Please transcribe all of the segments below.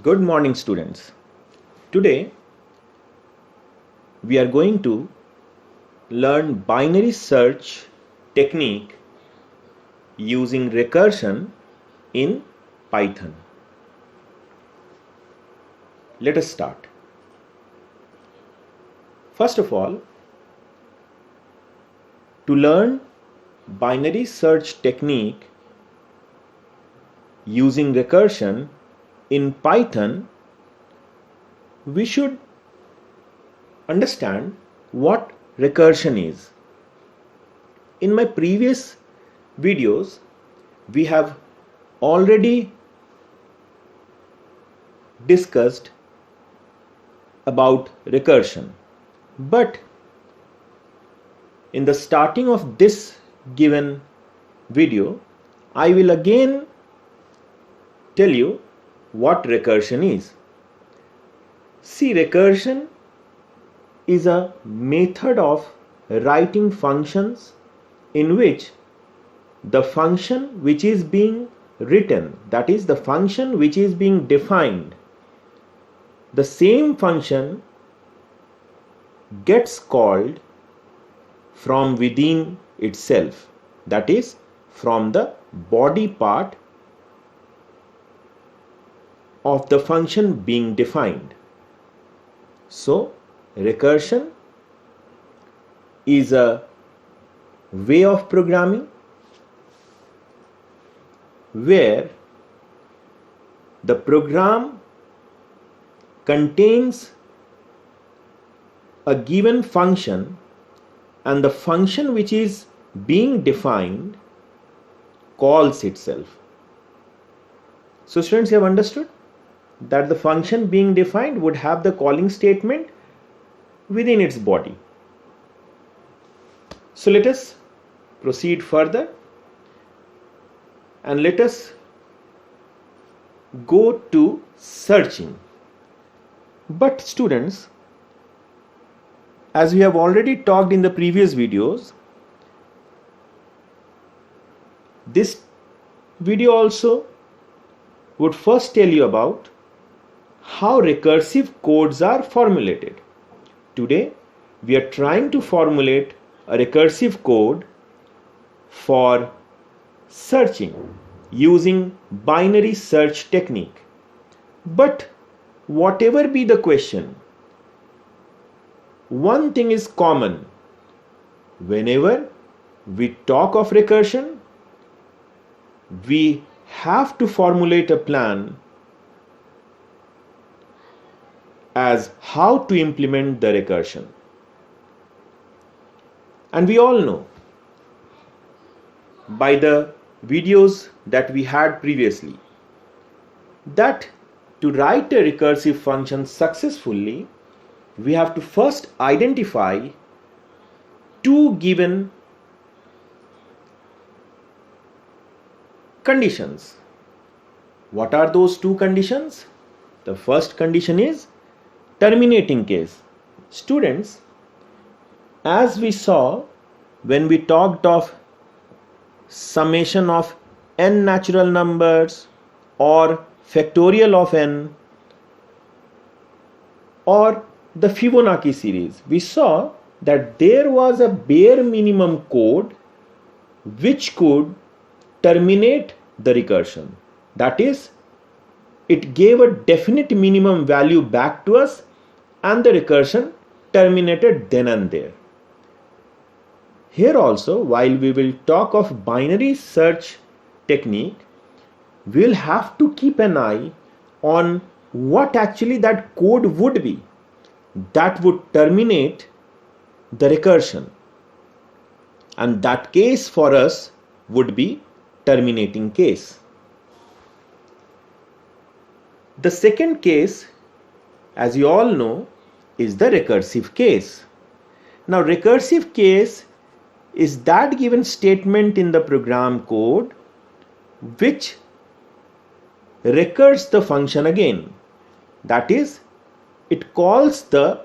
Good morning, students. Today we are going to learn binary search technique using recursion in Python. Let us start. First of all, to learn binary search technique using recursion in Python, we should understand what recursion is. In my previous videos, we have already discussed about recursion, but in the starting of this given video, I will again tell you what recursion is. See, recursion is a method of writing functions in which the function which is being written, that is the function which is being defined, the same function gets called from within itself, that is from the body part of the function being defined. So recursion is a way of programming where the program contains a given function and the function which is being defined calls itself. So students, you have understood that the function being defined would have the calling statement within its body. So let us proceed further and let us go to searching. But students, as we have already talked in the previous videos, this video also would first tell you about how recursive codes are formulated. Today, we are trying to formulate a recursive code for searching using binary search technique. But whatever be the question, one thing is common. Whenever we talk of recursion, we have to formulate a plan as how to implement the recursion. And we all know by the videos that we had previously that to write a recursive function successfully, we have to first identify two given conditions. What are those two conditions? The first condition is terminating case. Students, as we saw when we talked of summation of n natural numbers or factorial of n or the Fibonacci series, we saw that there was a bare minimum code which could terminate the recursion. That is, it gave a definite minimum value back to us and the recursion terminated then and there. Here also, while we will talk of binary search technique, we will have to keep an eye on what actually that code would be that would terminate the recursion, and that case for us would be terminating case. The second case, as you all know, is the recursive case. Now, recursive case is that given statement in the program code which recurs the function again. That is, it calls the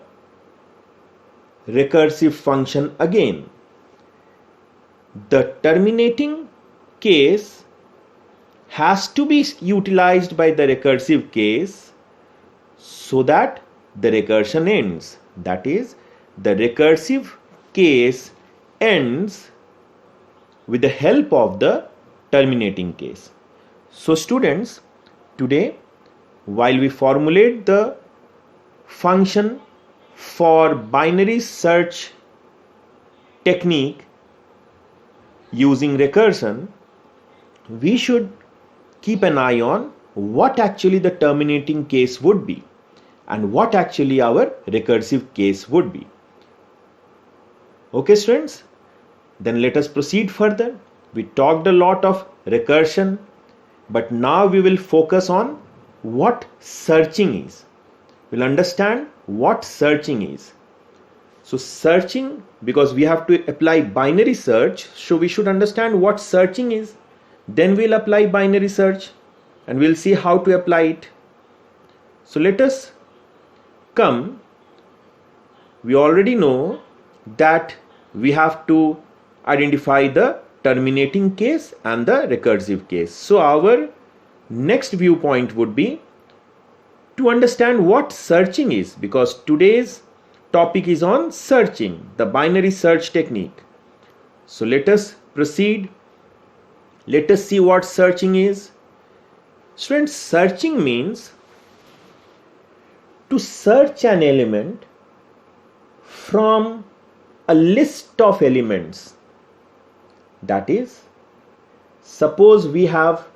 recursive function again. The terminating case has to be utilized by the recursive case so that the recursion ends. That is, the recursive case ends with the help of the terminating case. So students, today while we formulate the function for binary search technique using recursion, we should keep an eye on what actually the terminating case would be and what actually our recursive case would be. Okay students, then let us proceed further. We talked a lot of recursion, but now we will focus on what searching is. We'll understand what searching is. So searching, because we have to apply binary search, so we should understand what searching is. Then we'll apply binary search and we'll see how to apply it. So let us come. We already know that we have to identify the terminating case and the recursive case. So our next viewpoint would be to understand what searching is, because today's topic is on searching, the binary search technique. So let us proceed. Let us see what searching is. Students, searching means to search an element from a list of elements. That is, suppose we have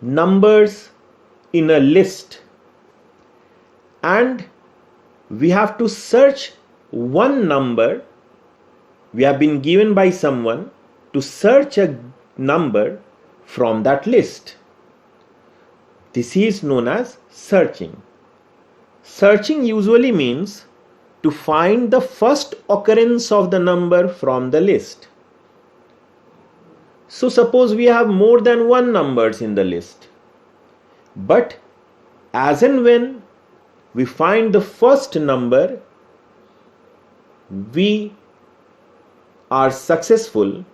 numbers in a list and we have to search one number. We have been given by someone to search a number from that list. This is known as searching. Searching usually means to find the first occurrence of the number from the list. So suppose we have more than one numbers in the list, but as and when we find the first number, we are successful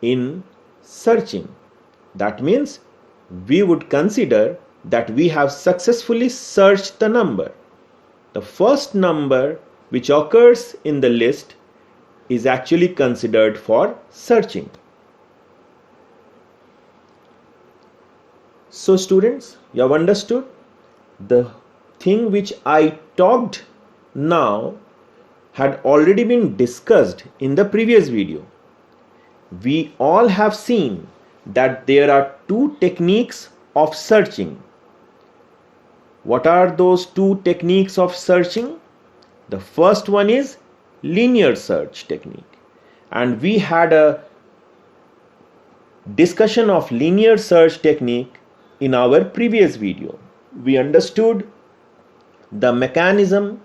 in searching. That means we would consider that we have successfully searched the number. The first number which occurs in the list is actually considered for searching. So students, you have understood the thing which I talked now had already been discussed in the previous video. We all have seen that there are two techniques of searching. What are those two techniques of searching? The first one is linear search technique, and we had a discussion of linear search technique in our previous video. We understood the mechanism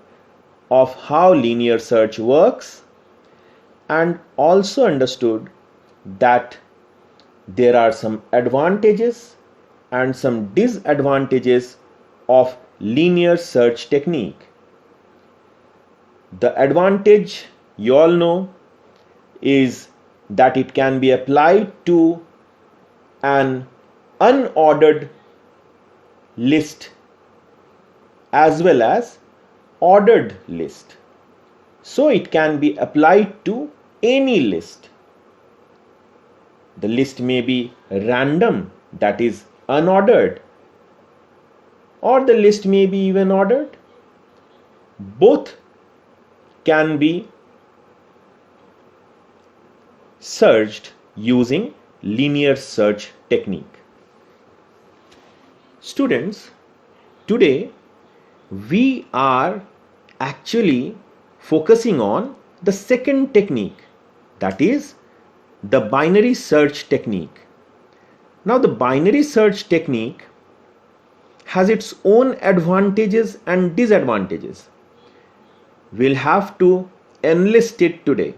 of how linear search works and also understood that there are some advantages and some disadvantages of linear search technique. The advantage, you all know, is that it can be applied to an unordered list as well as ordered list. So it can be applied to any list. The list may be random, that is unordered, or the list may be even ordered. Both can be searched using linear search technique. Students, today we are actually focusing on the second technique, that is the binary search technique. Now the binary search technique has its own advantages and disadvantages. We'll have to enlist it today.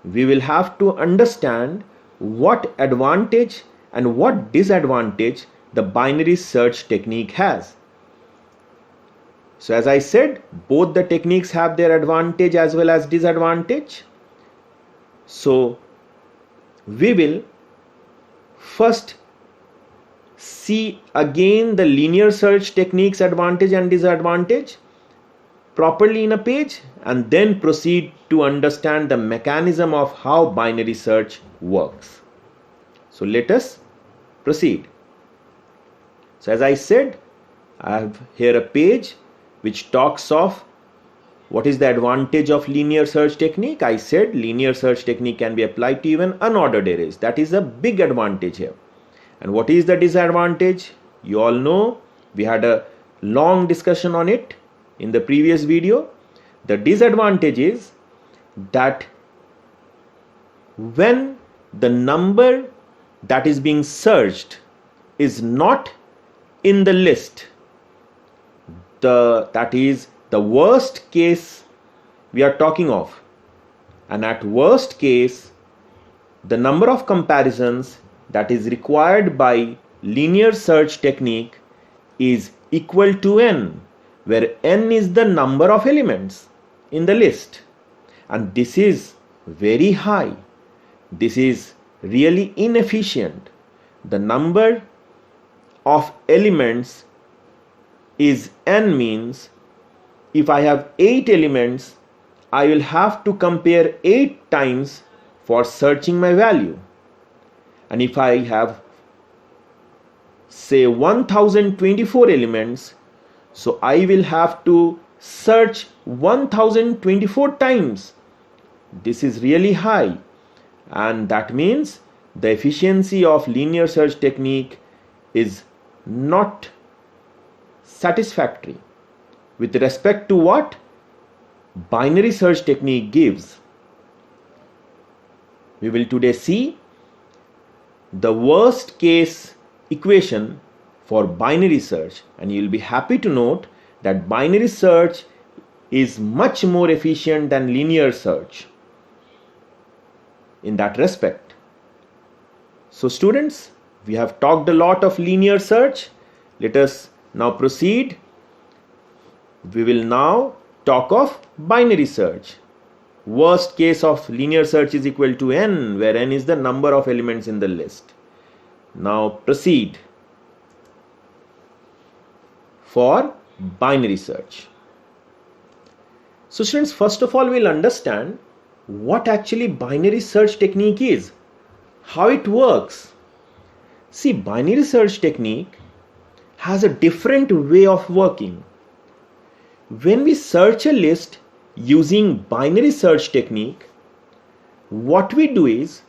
We will have to understand what advantage and what disadvantage the binary search technique has. So as I said, both the techniques have their advantage as well as disadvantage. So we will first see again the linear search technique's advantage and disadvantage properly in a page, and then proceed to understand the mechanism of how binary search works. So let us proceed. So as I said, I have here a page which talks of what is the advantage of linear search technique. I said linear search technique can be applied to even unordered arrays. That is a big advantage here. And what is the disadvantage? You all know, we had a long discussion on it in the previous video. The disadvantage is that when the number that is being searched is not in the list, that is the worst case we are talking of, and at worst case the number of comparisons that is required by linear search technique is equal to n, where n is the number of elements in the list, and this is very high. This is really inefficient. The number of elements is n, means if I have 8 elements, I will have to compare 8 times for searching my value. And if I have, say, 1024 elements, so I will have to search 1024 times. This is really high, and that means the efficiency of linear search technique is not satisfactory with respect to what binary search technique gives. We will today see the worst case equation for binary search, and you will be happy to note that binary search is much more efficient than linear search in that respect. So students, we have talked a lot of linear search. Let us now proceed. We will now talk of binary search. Worst case of linear search is equal to n, where n is the number of elements in the list. Now proceed for binary search. So students, first of all, we'll understand what actually binary search technique is, how it works. See, binary search technique has a different way of working. When we search a list using binary search technique, what we do is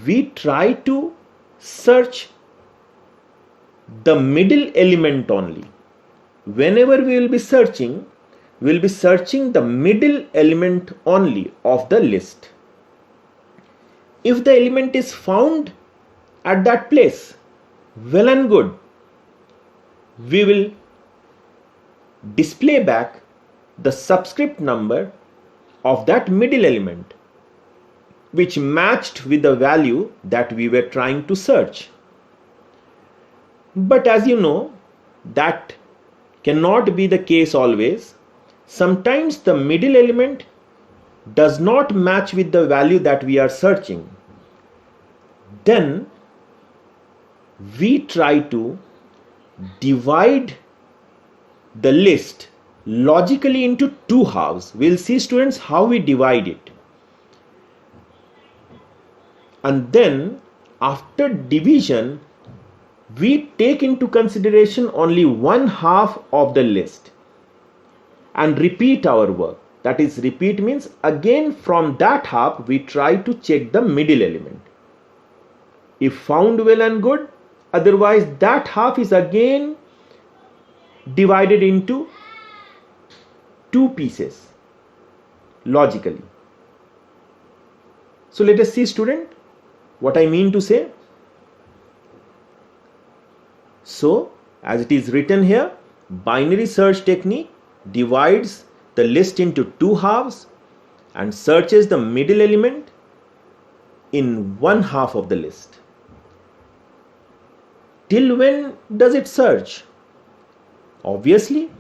we try to search the middle element only. Whenever we will be searching the middle element only of the list. If the element is found at that place, well and good, we will display back the subscript number of that middle element which matched with the value that we were trying to search. But as you know, that cannot be the case always. Sometimes the middle element does not match with the value that we are searching. Then we try to divide the list logically into two halves. We'll see, students, how we divide it. And then after division, we take into consideration only one half of the list and repeat our work. That is, repeat means again from that half we try to check the middle element. If found, well and good, otherwise that half is again divided into two pieces logically. So let us see, student, what I mean to say. So as it is written here, binary search technique divides the list into two halves and searches the middle element in one half of the list. Till when does it search? Obviously,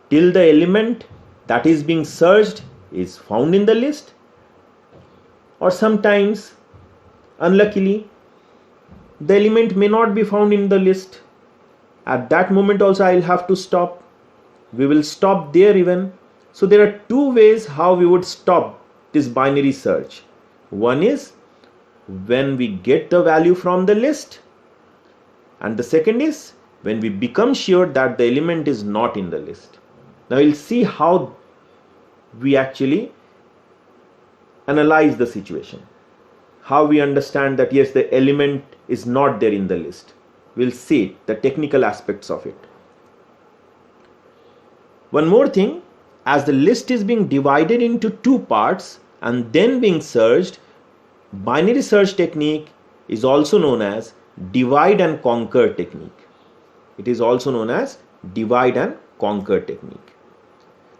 till the element that is being searched is found in the list, or sometimes, unluckily, the element may not be found in the list. At that moment also I'll have to stop. We will stop there even. So there are two ways how we would stop this binary search. One is when we get the value from the list, and the second is when we become sure that the element is not in the list. Now we'll see how we actually analyze the situation, how we understand that yes, the element is not there in the list. We'll see the technical aspects of it. One more thing, as the list is being divided into two parts and then being searched, binary search technique is also known as divide and conquer technique. It is also known as divide and conquer technique.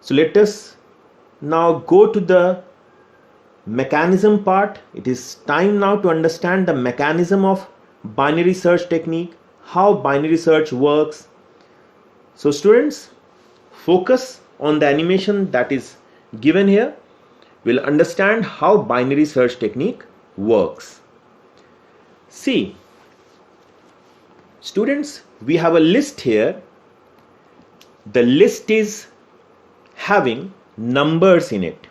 So let us now go to the mechanism part. It is time now to understand the mechanism of binary search technique, how binary search works. So students, focus on the animation that is given here. We'll understand how binary search technique works. See, students, we have a list here. The list is having numbers in it,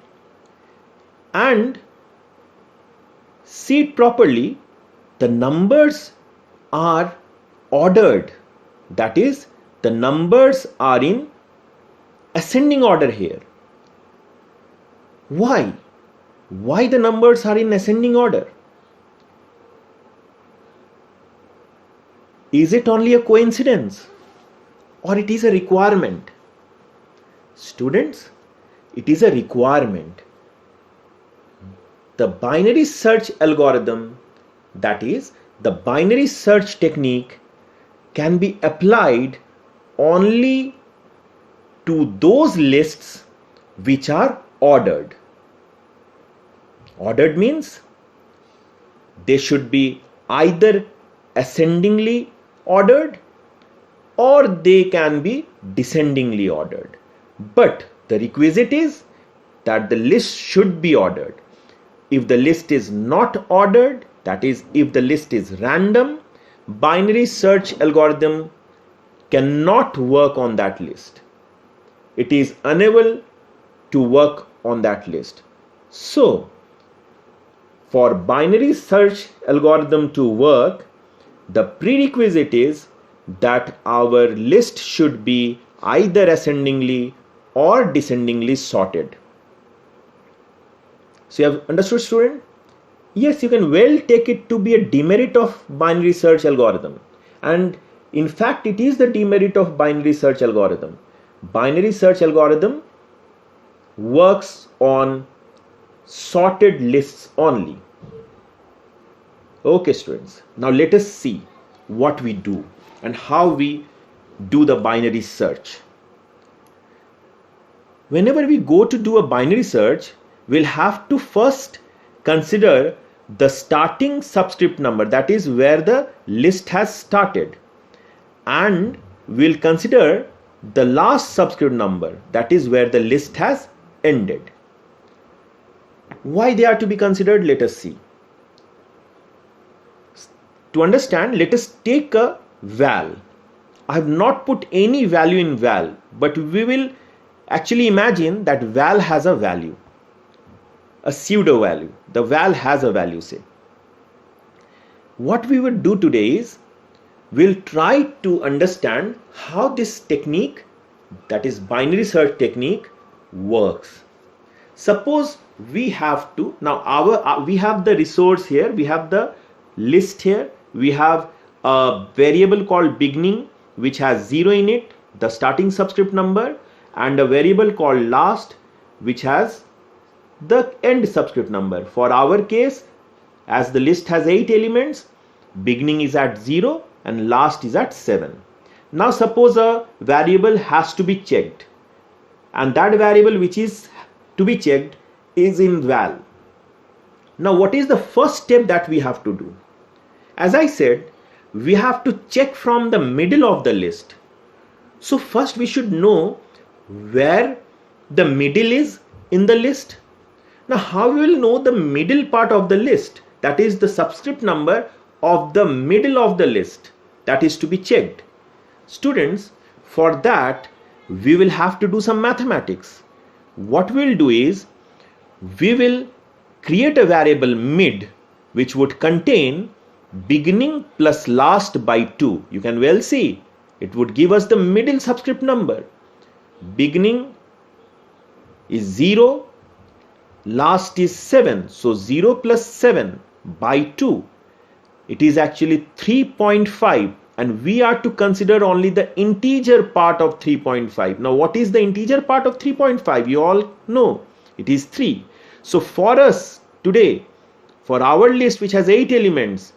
and see it properly, the numbers are ordered. That is, the numbers are in ascending order here. Why the numbers are in ascending order? Is it only a coincidence or it is a requirement? Students, it is a requirement. The binary search algorithm, that is the binary search technique, can be applied only to those lists which are ordered. Ordered means they should be either ascendingly ordered or they can be descendingly ordered. But the requisite is that the list should be ordered. If the list is not ordered, that is, if the list is random, binary search algorithm cannot work on that list. It is unable to work on that list. So, for binary search algorithm to work, the prerequisite is that our list should be either ascendingly or descendingly sorted. So you have understood, student? Yes, you can well take it to be a demerit of binary search algorithm. And in fact, it is the demerit of binary search algorithm. Binary search algorithm works on sorted lists only. Okay, students. Now let us see what we do and how we do the binary search. Whenever we go to do a binary search, we'll have to first consider the starting subscript number, that is where the list has started, and we'll consider the last subscript number, that is where the list has ended. Why they are to be considered? Let us see. To understand, let us take a val. I have not put any value in val, but we will actually imagine that val has a value, a pseudo value. The val has a value, say. What we would do today is we'll try to understand how this technique, that is binary search technique, works. Suppose we have to, now we have the resource here, we have the list here, we have a variable called beginning which has 0 in it, the starting subscript number, and a variable called last which has the end subscript number. For our case, as the list has 8 elements, beginning is at 0 and last is at 7. Now suppose a variable has to be checked, and that variable which is to be checked is in val. Now what is the first step that we have to do? As I said, we have to check from the middle of the list. So first we should know where the middle is in the list. Now how we will know the middle part of the list, that is the subscript number of the middle of the list that is to be checked. Students, for that we will have to do some mathematics. What we'll do is we will create a variable mid which would contain beginning plus last by 2. You can well see it would give us the middle subscript number. Beginning is 0, last is 7, so 0 plus 7 by 2, it is actually 3.5, and we are to consider only the integer part of 3.5. Now what is the integer part of 3.5? You all know it is 3. So for us today, for our list which has 8 elements,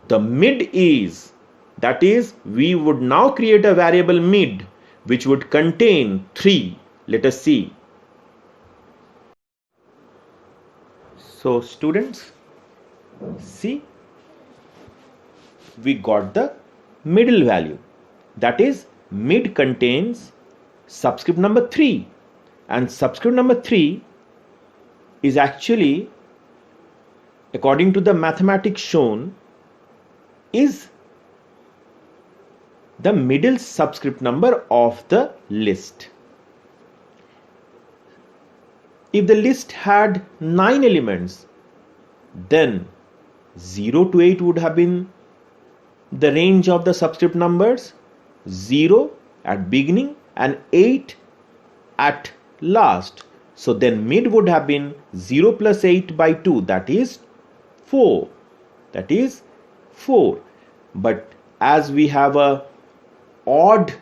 the mid is, that is, we would now create a variable mid which would contain 3. Let us see. So students, see, we got the middle value, that is, mid contains subscript number 3, and subscript number 3 is actually, according to the mathematics shown, is the middle subscript number of the list. If the list had 9 elements, then 0 to 8 would have been the range of the subscript numbers, 0 at beginning and 8 at last. So then mid would have been 0 plus 8 by 2, that is 4. That is 4. But as we have a odd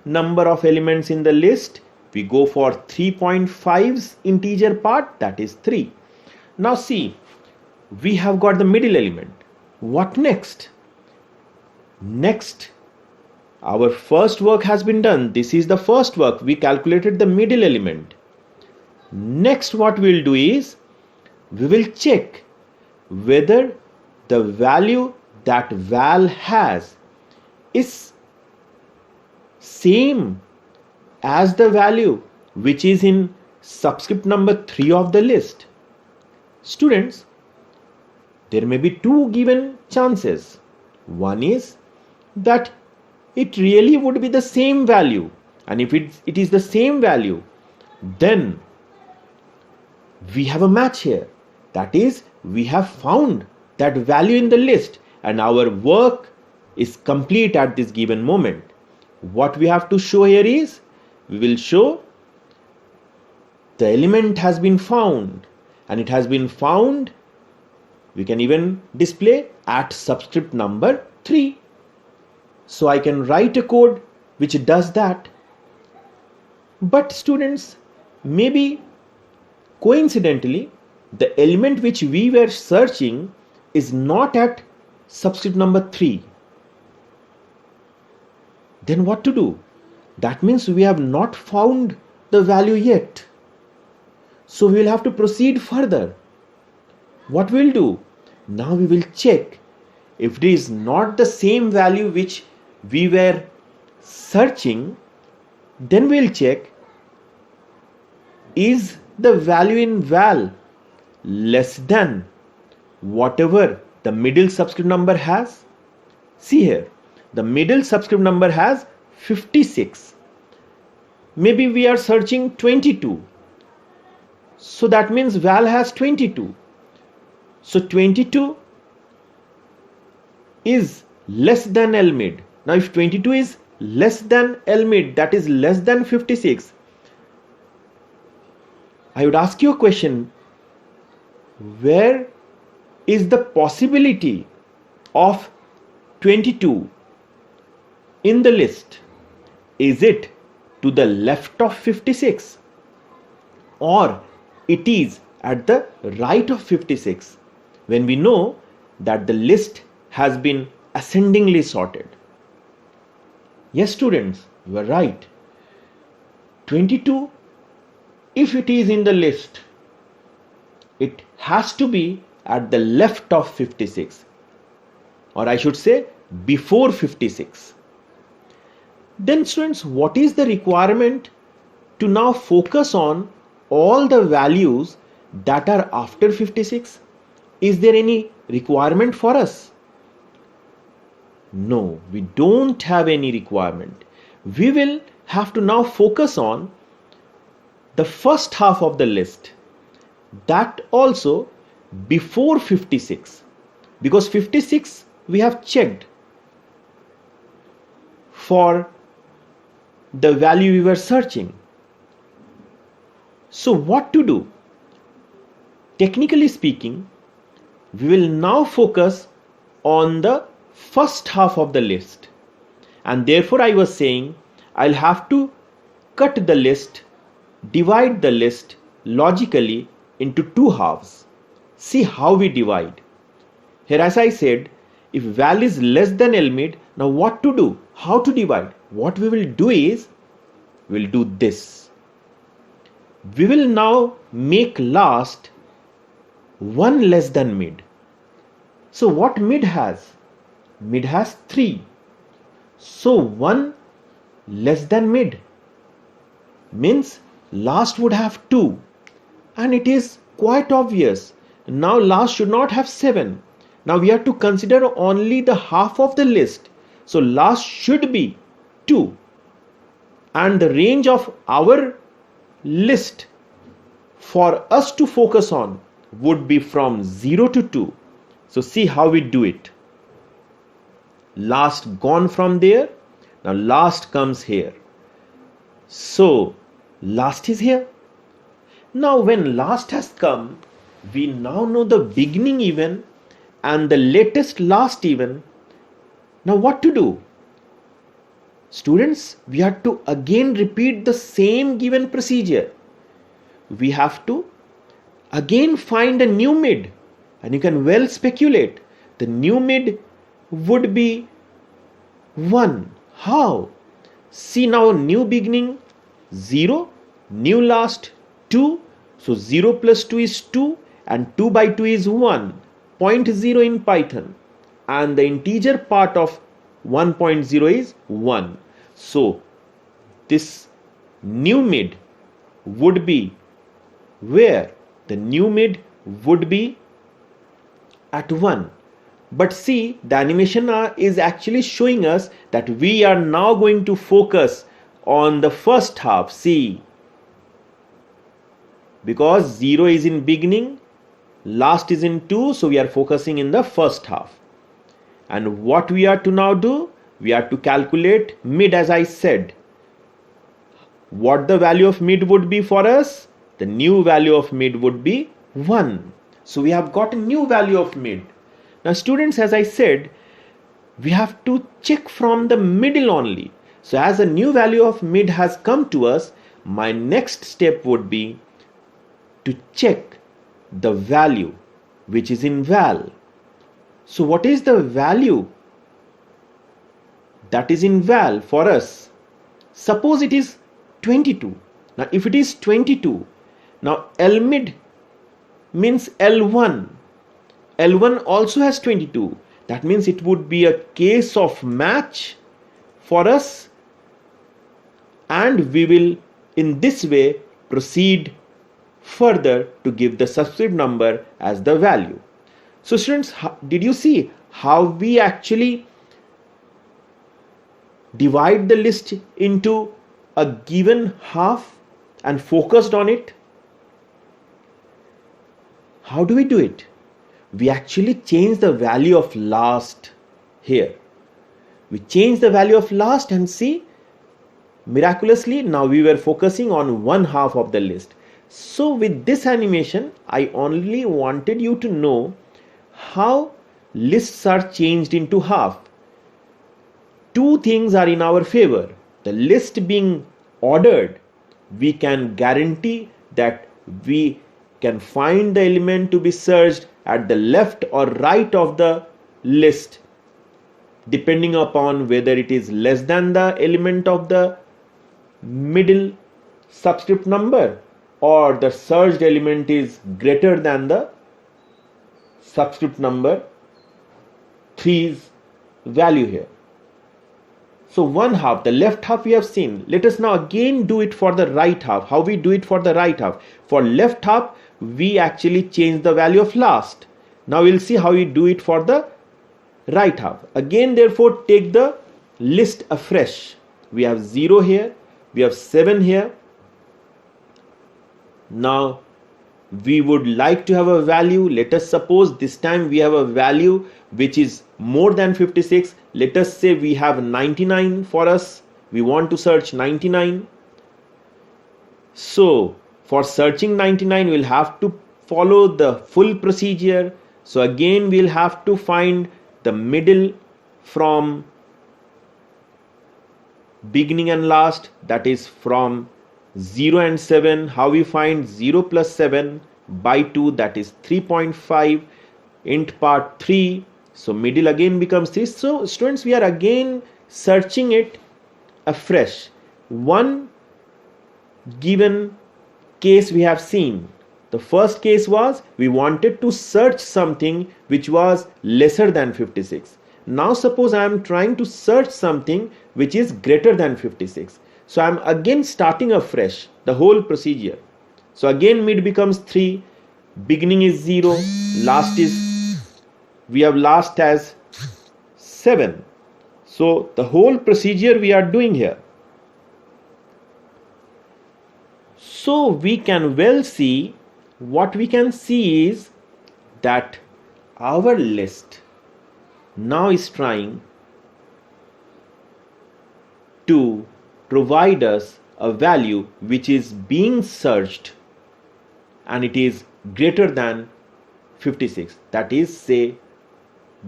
number of elements in the list, we go for 3.5's integer part, that is 3. Now see, we have got the middle element. What next? Next, our first work has been done. This is the first work. We calculated the middle element. Next, what we'll do is we will check whether the value that val has is same as the value which is in subscript number 3 of the list. Students, there may be two given chances. One is that it really would be the same value, and if it is the same value, then we have a match here. That is, we have found that value in the list and our work is complete at this given moment. What we have to show here is, we will show the element has been found, and it has been found, we can even display at subscript number 3. So I can write a code which does that. But students, maybe coincidentally, the element which we were searching is not at subscript number 3. Then what to do? That means we have not found the value yet. So we will have to proceed further. What we'll do? Now we will check if it is not the same value which we were searching, then we'll check, is the value in val less than whatever the middle subscript number has? See here, the middle subscript number has 56. Maybe we are searching 22. So that means val has 22. So 22 is less than L mid. Now if 22 is less than L mid, that is less than 56, I would ask you a question. Where is the possibility of 22 in the list? Is it to the left of 56, or it is at the right of 56, when we know that the list has been ascendingly sorted? Yes, students, you are right. 22, if it is in the list, it has to be at the left of 56, or I should say before 56. Then students, what is the requirement to now focus on all the values that are after 56? Is there any requirement for us? No, we don't have any requirement. We will have to now focus on the first half of the list, that also before 56, because 56 we have checked for the value we were searching. So what to do? Technically speaking, we will now focus on the first half of the list, and therefore I was saying I'll have to cut the list, divide the list logically into two halves. See how we divide. Here, as I said, if val is less than lmid, now what to do? How to divide? What we will do is, we'll do this. We will now make last 1 less than mid. So what mid has? Mid has 3. So 1 less than mid means last would have 2. And it is quite obvious. Now last should not have 7. Now we have to consider only the half of the list. So last should be 2. And the range of our list for us to focus on would be from 0 to 2. So see how we do it. Last gone from there. Now last comes here. So last is here. Now when last has come, we now know the beginning even and the latest last even. Now what to do? Students, we have to again repeat the same given procedure. We have to again find a new mid, and you can well speculate. The new mid would be 1. How? See now, new beginning 0, new last 2. So 0 plus 2 is 2 and 2 by 2 is 1. 0.0 in Python, and the integer part of 1.0 is 1. So this new mid would be where? The new mid would be at 1. But see, the animation is actually showing us that we are now going to focus on the first half. See, because 0 is in beginning, last is in 2, so we are focusing in the first half. And what we are to now do? We are to calculate mid, as I said. What the value of mid would be for us? The new value of mid would be 1. So we have got a new value of mid. Now students, as I said, we have to check from the middle only. So as a new value of mid has come to us, my next step would be to check the value which is in val. So what is the value that is in val for us? Suppose it is 22. Now if it is 22, now lmid means L1. L1 also has 22. That means it would be a case of match for us, and we will in this way proceed further to give the subscript number as the value. So students, did you see how we actually divide the list into a given half and focused on it? How do we do it? We actually change the value of last here. We change the value of last, and see, miraculously now we were focusing on one half of the list. So with this animation, I only wanted you to know how lists are changed into half. Two things are in our favor. The list being ordered, we can guarantee that we can find the element to be searched at the left or right of the list, depending upon whether it is less than the element of the middle subscript number or the searched element is greater than the subscript number 3's value here. So one half, the left half we have seen. Let us now again do it for the right half. How we do it for the right half? For left half, we actually change the value of last. Now we'll see how we do it for the right half. Again, therefore, take the list afresh. We have 0 here, we have 7 here. Now we would like to have a value. Let us suppose this time we have a value which is more than 56. Let us say we have 99 for us. We want to search 99. So for searching 99, we'll have to follow the full procedure. So again, we'll have to find the middle from beginning and last, that is from 0 and 7. How we find 0 plus 7 by 2, that is 3.5, int part 3. So middle again becomes 3. So students, we are again searching it afresh. One given case we have seen. The first case was we wanted to search something which was lesser than 56. Now suppose I am trying to search something which is greater than 56. So I am again starting afresh the whole procedure. So again mid becomes 3, beginning is 0, last is, we have last as 7. So the whole procedure we are doing here. So we can well see, what we can see is that our list now is trying to provide us a value which is being searched and it is greater than 56. That is, say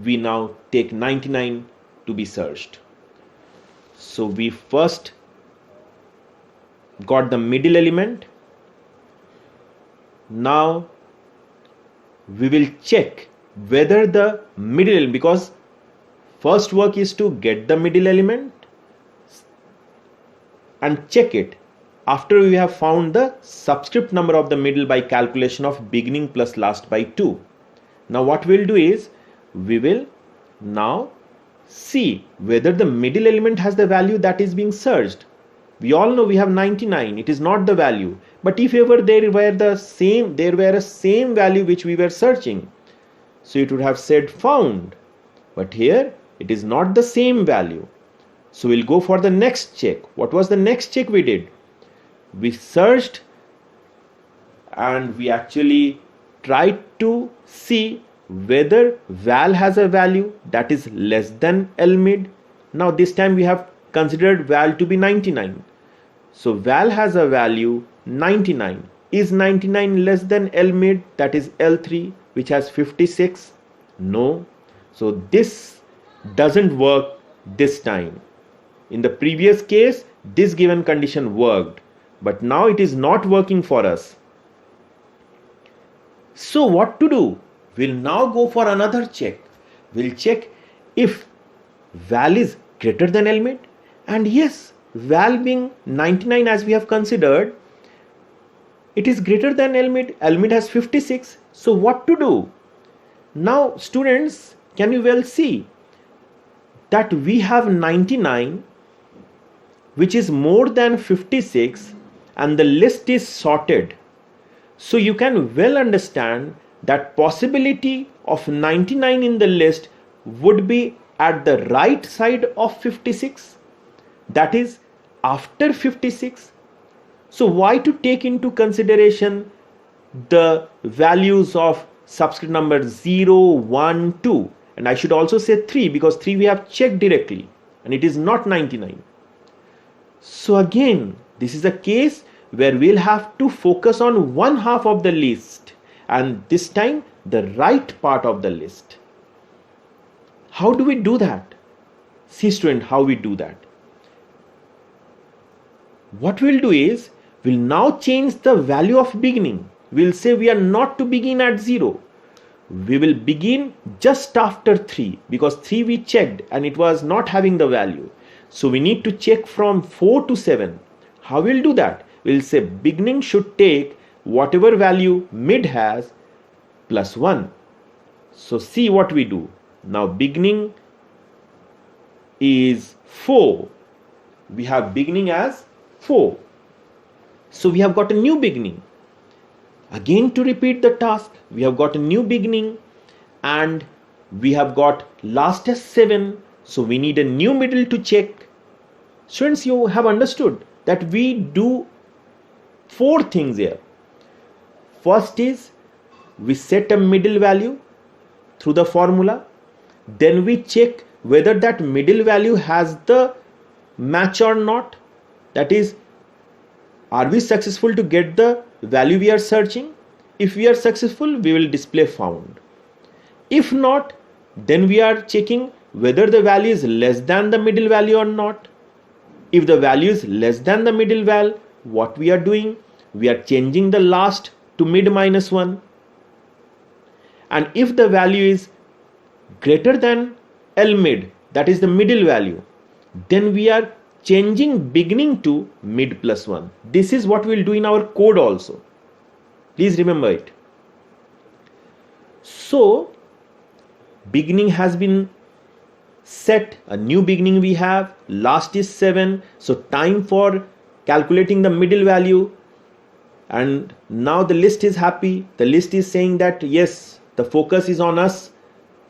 we now take 99 to be searched. So we first got the middle element. Now we will check whether the middle element, because first work is to get the middle element and check it after we have found the subscript number of the middle by calculation of beginning plus last by 2. Now what we'll do is we will now see whether the middle element has the value that is being searched. We all know we have 99, it is not the value. But if ever there were a same value which we were searching, so it would have said found. But here it is not the same value. So we'll go for the next check. What was the next check we did? We searched and we actually tried to see whether val has a value that is less than lmid. Now this time we have considered val to be 99. So val has a value 99. Is 99 less than lmid, that is L3, which has 56? No. So this doesn't work this time. In the previous case, this given condition worked, but now it is not working for us. So what to do? We'll now go for another check. We'll check if val is greater than lmid, and yes, val being 99 as we have considered, it is greater than lmid. Lmid has 56. So what to do? Now students, can you well see that we have 99 which is more than 56 and the list is sorted. So you can well understand that possibility of 99 in the list would be at the right side of 56, that is after 56. So why to take into consideration the values of subscript number 0, 1, 2, and I should also say 3 because 3 we have checked directly and it is not 99. So again, this is a case where we'll have to focus on one half of the list, and this time the right part of the list. How do we do that? See student, how we do that. What we'll do is, we'll now change the value of beginning. We'll say we are not to begin at 0. We will begin just after 3 because 3 we checked and it was not having the value. So we need to check from 4 to 7. How we'll do that? We'll say beginning should take whatever value mid has plus 1. So see what we do. Now beginning is 4. We have beginning as 4. So we have got a new beginning. Again to repeat the task, we have got a new beginning and we have got last as 7, so we need a new middle to check. Students, you have understood that we do 4 things here. First is we set a middle value through the formula, then we check whether that middle value has the match or not. That is, are we successful to get the value we are searching? If we are successful, we will display found. If not, then we are checking whether the value is less than the middle value or not. If the value is less than the middle value, what we are doing? We are changing the last to mid minus 1. And if the value is greater than L mid, that is the middle value, then we are changing beginning to mid plus 1. This is what we will do in our code also. Please remember it. So beginning has been set, a new beginning we have, last is 7, so time for calculating the middle value. And now the list is happy. The list is saying that yes, the focus is on us,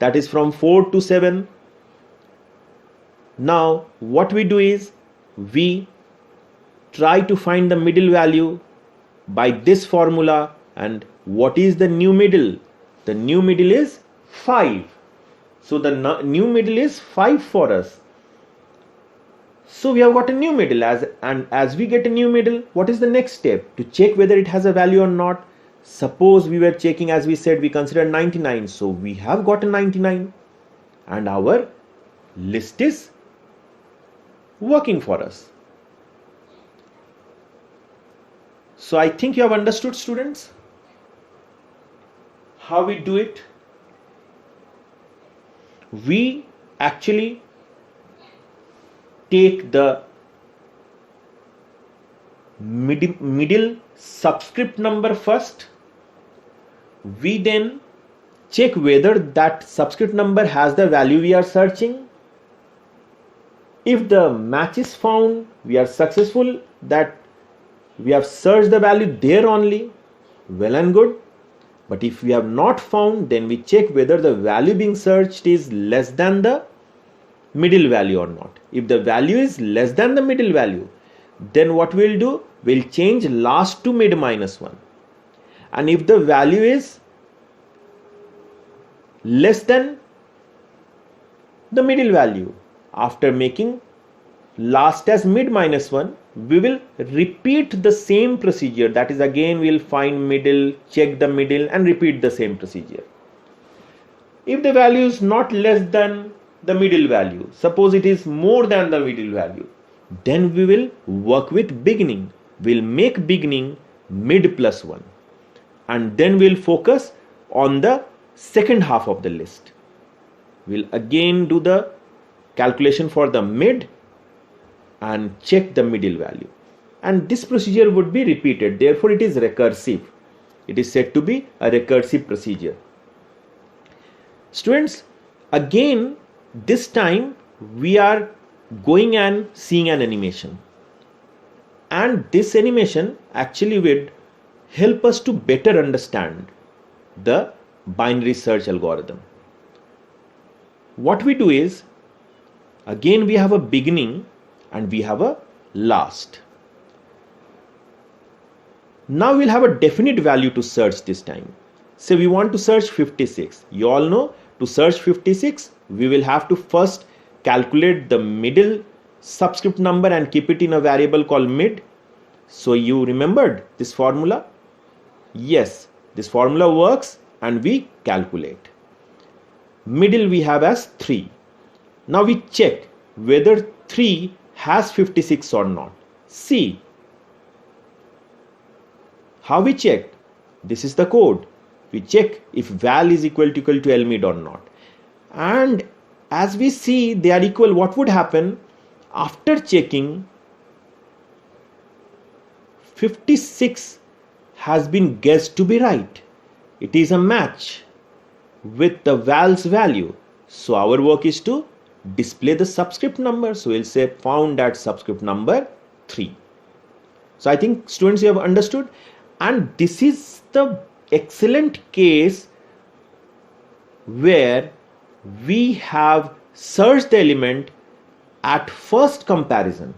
that is from 4 to 7. Now what we do is we try to find the middle value by this formula. And what is the new middle? The new middle is 5. So the new middle is 5 for us. So we have got a new middle, as we get a new middle, what is the next step? To check whether it has a value or not. Suppose we were checking, as we said, we consider 99. So we have got a 99 and our list is working for us. So I think you have understood, students, how we do it. We actually take the middle subscript number first. We then check whether that subscript number has the value we are searching. If the match is found, we are successful, that we have searched the value there only, well and good. But if we have not found, then we check whether the value being searched is less than the middle value or not. If the value is less than the middle value, then what we'll do? We'll change last to mid minus 1. And if the value is less than the middle value, after making last as mid minus 1, we will repeat the same procedure. That is, again we'll find middle, check the middle and repeat the same procedure. If the value is not less than the middle value, suppose it is more than the middle value, then we will work with beginning. We'll make beginning mid plus 1 and then we'll focus on the second half of the list. We'll again do the calculation for the mid and check the middle value, and this procedure would be repeated. Therefore it is recursive. It is said to be a recursive procedure. Students, again this time we are going and seeing an animation, and this animation actually would help us to better understand the binary search algorithm. What we do is, again we have a beginning and we have a last. Now we'll have a definite value to search this time. Say we want to search 56. You all know, to search 56 we will have to first calculate the middle subscript number and keep it in a variable called mid. So you remembered this formula? Yes, this formula works and we calculate. Middle we have as 3. Now we check whether 3 has 56 or not. See how we check. This is the code. We check if val is equal to L mid or not. And as we see they are equal, what would happen? After checking, 56 has been guessed to be right. It is a match with the val's value. So our work is to display the subscript number. So we'll say found at subscript number 3. So I think students, you have understood, and this is the excellent case where we have searched the element at first comparison.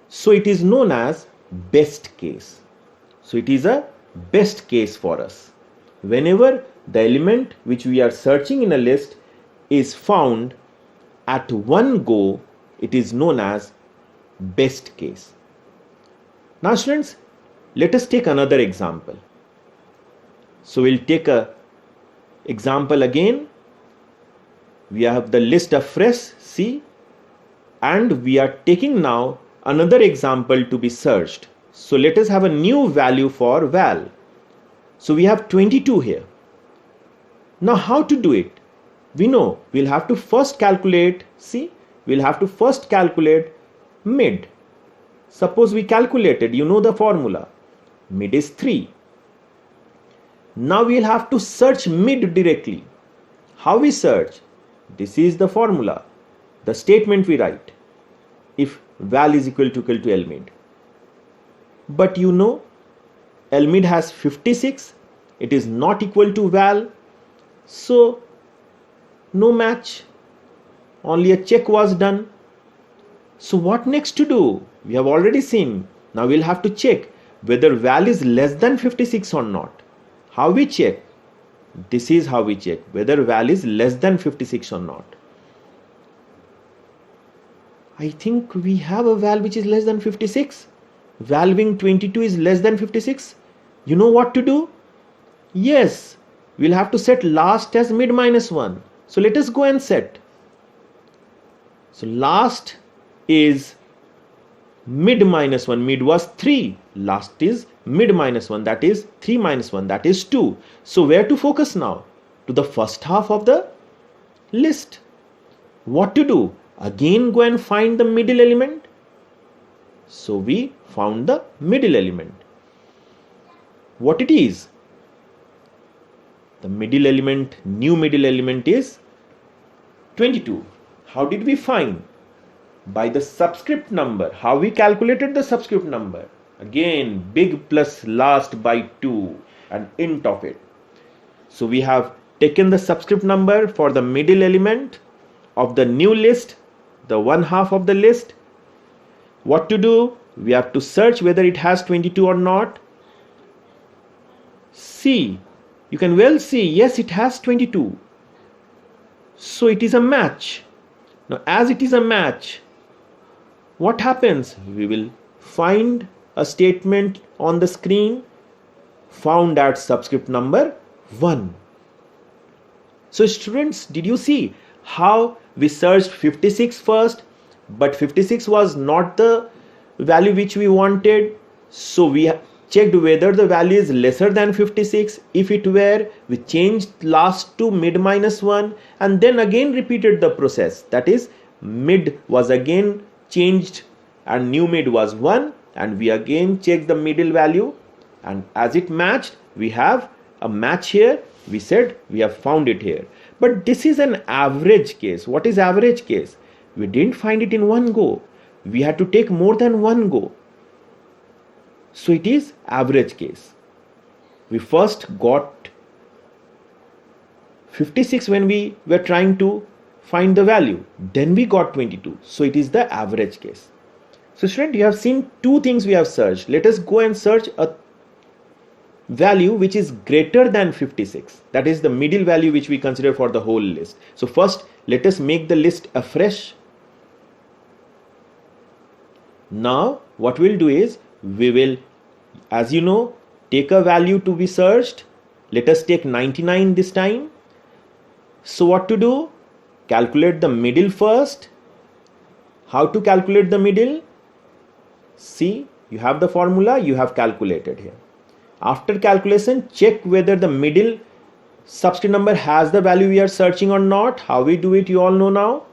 So it is known as best case. So it is a best case for us. Whenever the element which we are searching in a list is found at one go, it is known as best case. Now students, let us take another example. So we'll take a example again. We have the list afresh, see, and we are taking now another example to be searched. So let us have a new value for val. So we have 22 here. Now how to do it? We know we'll have to first calculate, see, we'll have to first calculate mid. Suppose we calculated, you know the formula, mid is 3. Now we'll have to search mid directly. How we search? This is the formula, the statement we write, if val is equal to lmid. But you know, lmid has 56, it is not equal to val, so no match, only a check was done. So what next to do? We have already seen. Now we'll have to check whether val is less than 56 or not. How we check? This is how we check whether val is less than 56 or not. I think we have a val which is less than 56. Val being 22 is less than 56. You know what to do? Yes, we'll have to set last as mid minus 1. So let us go and set. So last is mid minus 1. Mid was 3. Last is mid minus 1. That is 3 minus 1. That is 2. So where to focus now? To the first half of the list. What to do? Again go and find the middle element. So we found the middle element. What it is? The middle element, new middle element is 22. How did we find? By the subscript number. How we calculated the subscript number? Again, big plus last by 2, an int of it. So we have taken the subscript number for the middle element of the new list, the one half of the list. What to do? We have to search whether it has 22 or not. See, you can well see, yes, it has 22. So it is a match. Now as it is a match, what happens? We will find a statement on the screen, found at subscript number 1. So students, did you see how we searched 56 first, but 56 was not the value which we wanted. So we checked whether the value is lesser than 56. If it were, we changed last to mid minus 1 and then again repeated the process. That is, mid was again changed and new mid was 1, and we again check the middle value, and as it matched, we have a match here. We said we have found it here. But this is an average case. What is average case? We didn't find it in one go. We had to take more than one go. So it is average case. We first got 56 when we were trying to find the value. Then we got 22. So it is the average case. So student, you have seen two things we have searched. Let us go and search a value which is greater than 56. That is the middle value which we consider for the whole list. So first, let us make the list afresh. Now, what we'll do is, we will, as you know, take a value to be searched. Let us take 99 this time. So what to do? Calculate the middle first. How to calculate the middle? See, you have the formula, you have calculated here. After calculation, check whether the middle subscript number has the value we are searching or not. How we do it, you all know now.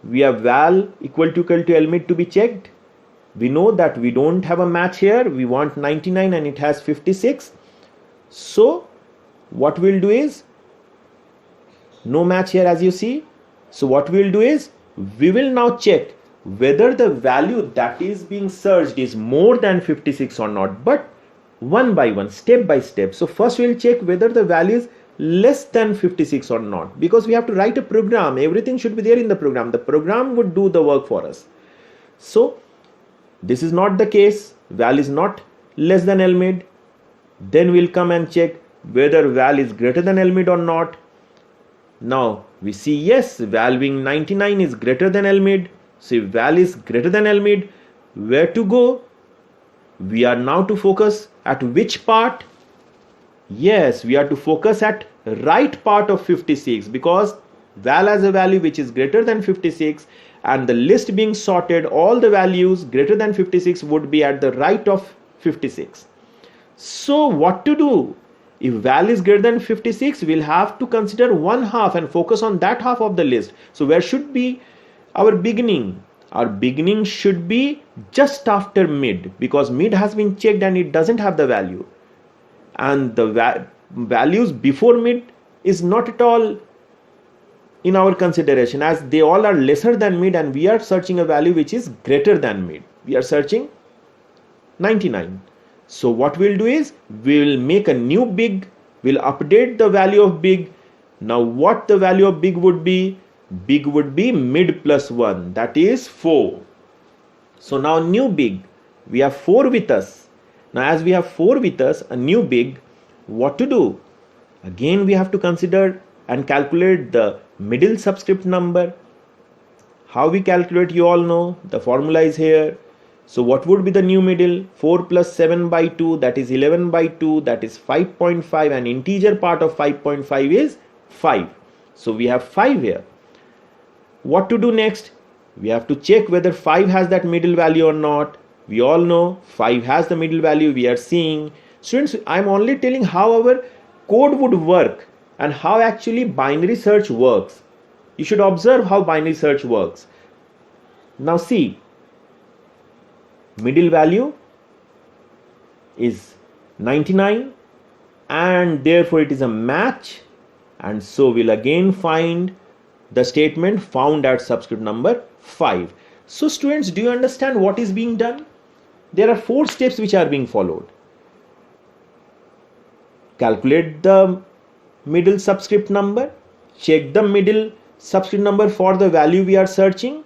We have val equal to lmid to be checked. We know that we don't have a match here. We want 99 and it has 56. So what we'll do is, no match here as you see. So what we'll do is, we will now check whether the value that is being searched is more than 56 or not, but one by one, step by step. So first we'll check whether the value is less than 56 or not, because we have to write a program. Everything should be there in the program. The program would do the work for us. So this is not the case. Val is not less than LMID. Then we'll come and check whether val is greater than LMID or not. Now we see yes, val being 99 is greater than LMID. So if val is greater than LMID, where to go? We are now to focus at which part? Yes, we are to focus at right part of 56, because val has a value which is greater than 56, and the list being sorted, all the values greater than 56 would be at the right of 56. So what to do? If val is greater than 56, we'll have to consider one half and focus on that half of the list. So where should be our beginning? Our beginning should be just after mid, because mid has been checked and it doesn't have the value. And the values before mid is not at all in our consideration, as they all are lesser than mid, and we are searching a value which is greater than mid. We are searching 99. So what we'll do is we will make a new big, we'll update the value of big. Now what the value of big would be? Big would be mid plus 1, that is 4. So now new big, we have 4 with us. Now as we have 4 with us, a new big, what to do? Again we have to consider and calculate the middle subscript number. How we calculate, you all know, the formula is here. So what would be the new middle? 4 plus 7 by 2, that is 11 by 2, that is 5.5, and integer part of 5.5 is 5. So we have 5 here. What to do next? We have to check whether 5 has that middle value or not. We all know 5 has the middle value. We are seeing. Students, I am only telling how our code would work and how actually binary search works. You should observe how binary search works. Now see, middle value is 99 and therefore it is a match, and so we'll again find the statement found at subscript number 5. So students, do you understand what is being done? There are 4 steps which are being followed. Calculate the middle subscript number, check the middle subscript number for the value we are searching.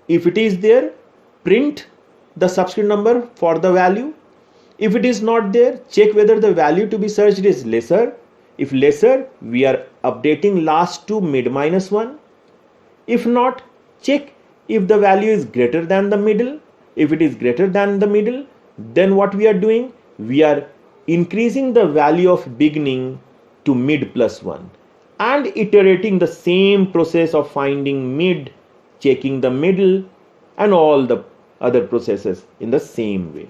If it is there, print the subscript number for the value. If it is not there, check whether the value to be searched is lesser. If lesser, we are updating last to mid minus 1. If not, check if the value is greater than the middle. If it is greater than the middle, then what we are doing? We are increasing the value of beginning to mid plus 1 and iterating the same process of finding mid, checking the middle, and all the other processes in the same way.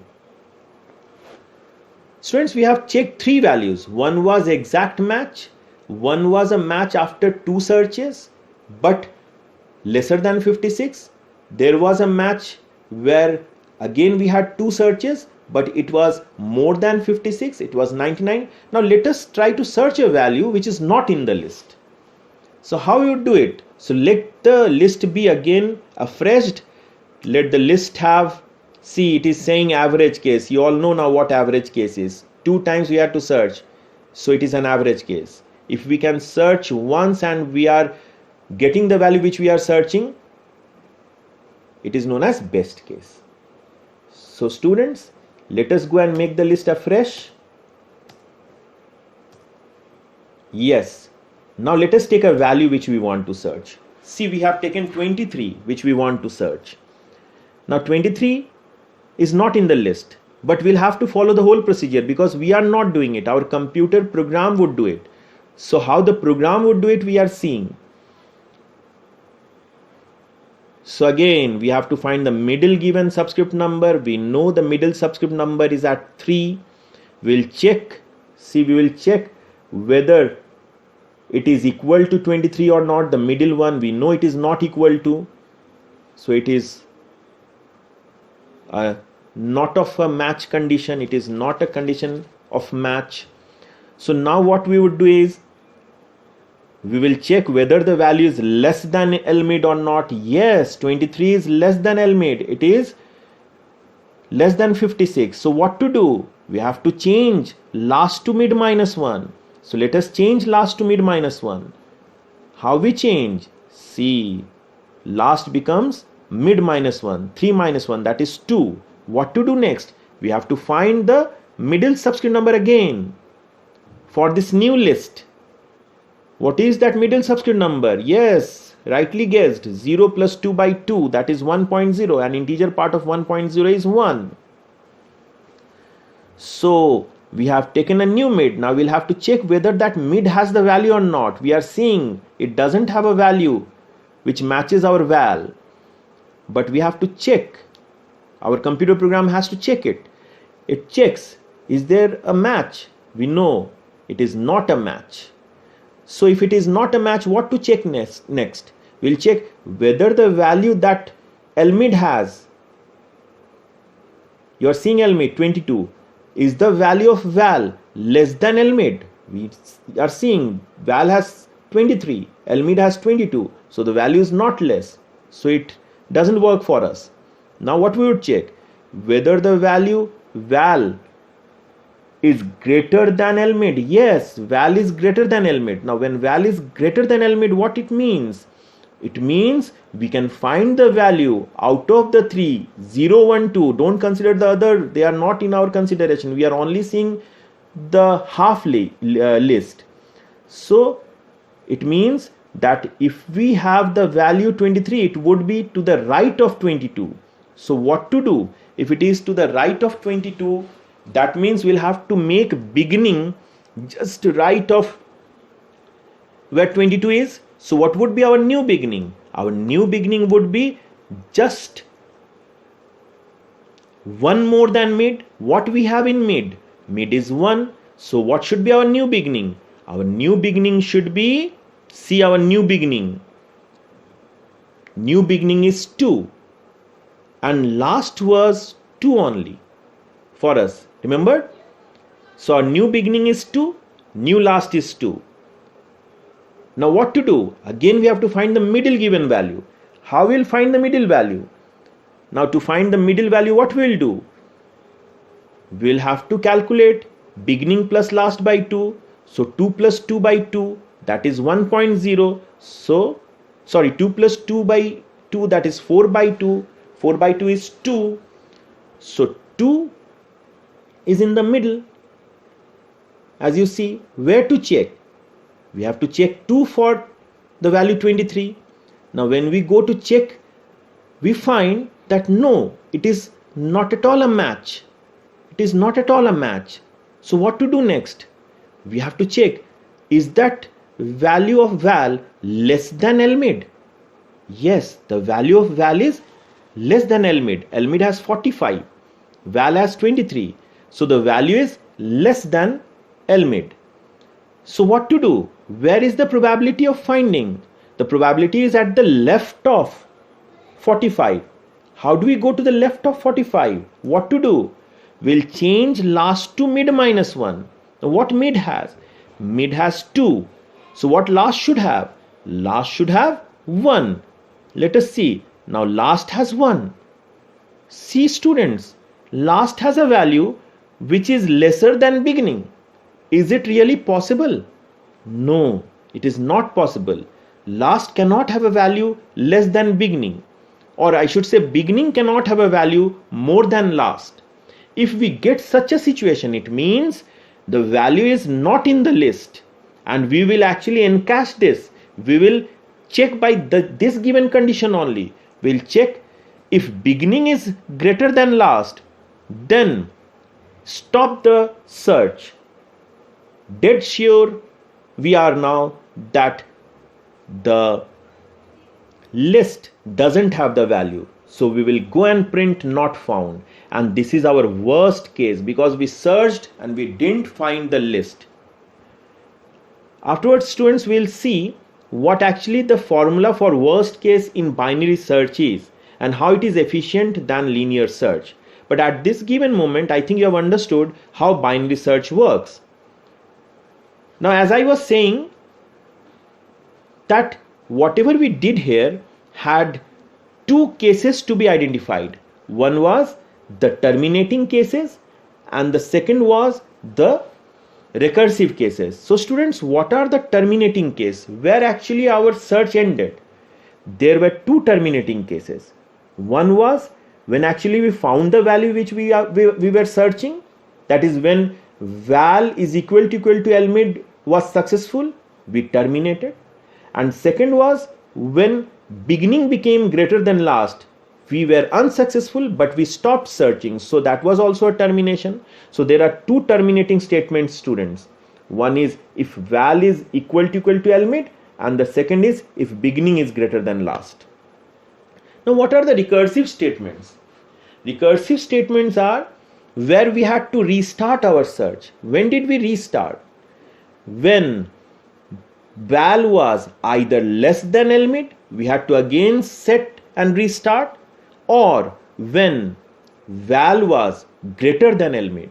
Students, we have checked 3 values. One was exact match, one was a match after 2 searches but lesser than 56. There was a match where again we had 2 searches but it was more than 56, it was 99. Now let us try to search a value which is not in the list. So how you do it? So let the list be again afreshed. Let the list have, see, it is saying average case. You all know now what average case is. 2 times we have to search, so it is an average case. If we can search once and we are getting the value which we are searching, it is known as best case. So students, let us go and make the list afresh. Yes. Now let us take a value which we want to search. See, we have taken 23 which we want to search. Now 23 is not in the list, but we'll have to follow the whole procedure because we are not doing it. Our computer program would do it. So how the program would do it, we are seeing. So again, we have to find the middle given subscript number. We know the middle subscript number is at 3. We'll check, see, we will check whether it is equal to 23 or not. The middle one, we know it is not equal to. So it is not of a match condition. It is not a condition of match. So now what we would do is, we will check whether the value is less than LMID or not. Yes, 23 is less than LMID. It is less than 56. So what to do? We have to change last to mid minus 1. So let us change last to mid minus 1. How we change? See, last becomes mid minus 1. 3 minus 1, that is 2. What to do next? We have to find the middle subscript number again for this new list. What is that middle subscript number? Yes, rightly guessed. 0 plus 2 by 2, that is 1.0, and integer part of 1.0 is 1. So we have taken a new mid. Now we'll have to check whether that mid has the value or not. We are seeing it doesn't have a value which matches our val, but we have to check. Our computer program has to check it. It checks, is there a match? We know it is not a match. So if it is not a match, what to check next? We'll check whether the value that lmid has, you are seeing lmid 22, is the value of val less than lmid? We are seeing val has 23, lmid has 22, so the value is not less, so it doesn't work for us. Now what we would check? Whether the value val is greater than lmid. Yes, val is greater than lmid. Now when val is greater than lmid, what it means? It means we can find the value out of the 3, 0, 1, 2. Don't consider the other, they are not in our consideration. We are only seeing the half list. So it means that if we have the value 23, it would be to the right of 22. So what to do? If it is to the right of 22, that means we'll have to make beginning just right of where 22 is. So what would be our new beginning? Our new beginning would be just 1 more than mid. What we have in mid? Mid is 1. So what should be our new beginning? Our new beginning should be, see our new beginning. New beginning is 2. And last was 2 only for us. Remember? So our new beginning is 2. New last is 2. Now what to do? Again we have to find the middle given value. How we'll find the middle value? Now to find the middle value, what we'll do? We'll have to calculate beginning plus last by 2. So 2 plus 2 by 2, that is 1.0. So, sorry, 2 plus 2 by 2, that is 4 by 2. 4 by 2 is 2. So 2 is in the middle. As you see, where to check? We have to check 2 for the value 23. Now when we go to check, we find that no, it is not at all a match. It is not at all a match. So what to do next? We have to check, is that value of val less than lmid? Yes, the value of val is less than lmid. Lmid has 45, val has 23. So the value is less than lmid. So what to do? Where is the probability of finding? The probability is at the left of 45. How do we go to the left of 45? What to do? We'll change last to mid minus 1. Now what mid has? Mid has 2. So what last should have? Last should have 1. Let us see. Now last has 1. See students, last has a value which is lesser than beginning. Is it really possible? No, it is not possible. Last cannot have a value less than beginning. Or I should say beginning cannot have a value more than last. If we get such a situation, it means the value is not in the list. And we will actually encash this. We will check by this given condition only. We'll check if beginning is greater than last, then stop the search. Dead sure we are now that the list doesn't have the value. So we will go and print not found. And this is our worst case because we searched and we didn't find the list. Afterwards, students will see what actually the formula for worst case in binary search is and how it is efficient than linear search. But at this given moment, I think you have understood how binary search works. Now, as I was saying, that whatever we did here had two cases to be identified. One was the terminating cases and the second was the recursive cases. So students, what are the terminating case where actually our search ended? There were two terminating cases. One was when actually we found the value which we were searching, that is when val is equal to lmid was successful, we terminated. And second was when beginning became greater than last, we were unsuccessful but we stopped searching, so that was also a termination. So there are two terminating statements, students. One is if val is equal to lmid, and the second is if beginning is greater than last. Now what are the recursive statements? Recursive statements are where we had to restart our search. When did we restart? When val was either less than lmid, we had to again set and restart, or when val was greater than lmid,